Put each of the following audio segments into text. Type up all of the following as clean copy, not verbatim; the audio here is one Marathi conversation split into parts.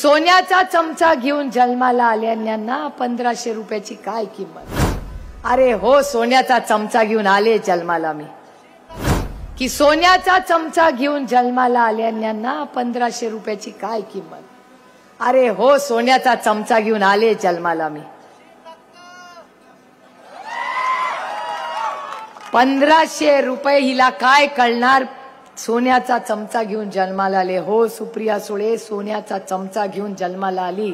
सोन्याचा चमचा घेऊन जन्माला आल्यान्यांना 1500 रुपयाची काय किंमत। अरे हो, सोन्याचा चमचा घेऊन आले जन्माला मी, की सोन्याचा चमचा घेऊन जन्माला आल्यान्यांना 1500 रुपयाची काय किंमत। अरे हो, सोन्याचा चमचा घेऊन आले जन्माला मी, 1500 रुपये हिला काय कळणार। सोन्याचा चमचा घेऊन जन्माला आले। हो सुप्रिया सुळे सोन्याचा चमचा घेऊन जन्माला आली,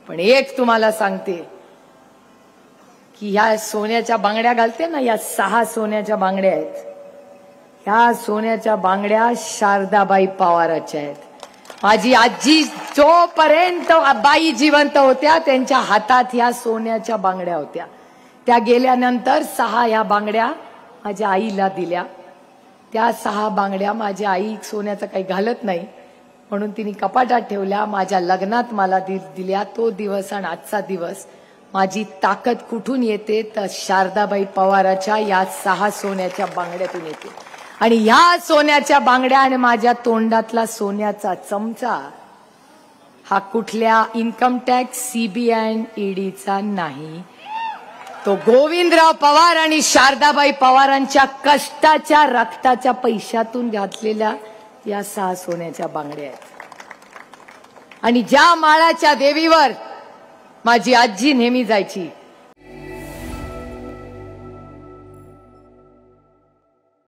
पण एक तुम्हाला सांगते की ह्या सोन्याच्या बांगड्या घालते ना, या 6 सोन्याच्या बांगड्या आहेत। ह्या सोन्याच्या बांगड्या शारदाबाई पवाराच्या आहेत। माझी आजी जोपर्यंत बाई जिवंत होत्या त्यांच्या हातात ह्या सोन्याच्या बांगड्या होत्या। त्या गेल्यानंतर 6 ह्या बांगड्या माझ्या आईला दिल्या। त्या 6 बांगड्या माझी आई सोन्याचं काही घालत नाही म्हणून तिने कपाटात ठेवल्या। माझ्या लग्नात मला दिल्या। तो दिवस आणि आजचा दिवस माझी ताकद कुठून येते तर शारदाबाई पवाराच्या या 6 सोन्याच्या बांगड्यातून येते। आणि ह्या सोन्याच्या बांगड्या आणि माझ्या तोंडातला सोन्याचा चमचा हा कुठल्या इन्कम टॅक्स, सीबीआय आणि ईडीचा नाही, तो गोविंदराव पवार आणि शारदाबाई पवारांच्या कष्टाच्या रक्ताच्या पैशातून घातलेल्या या 6 सोन्याच्या बांगड्या आहेत। आणि ज्या माळाच्या देवीवर माझी आजी नेहमी जायची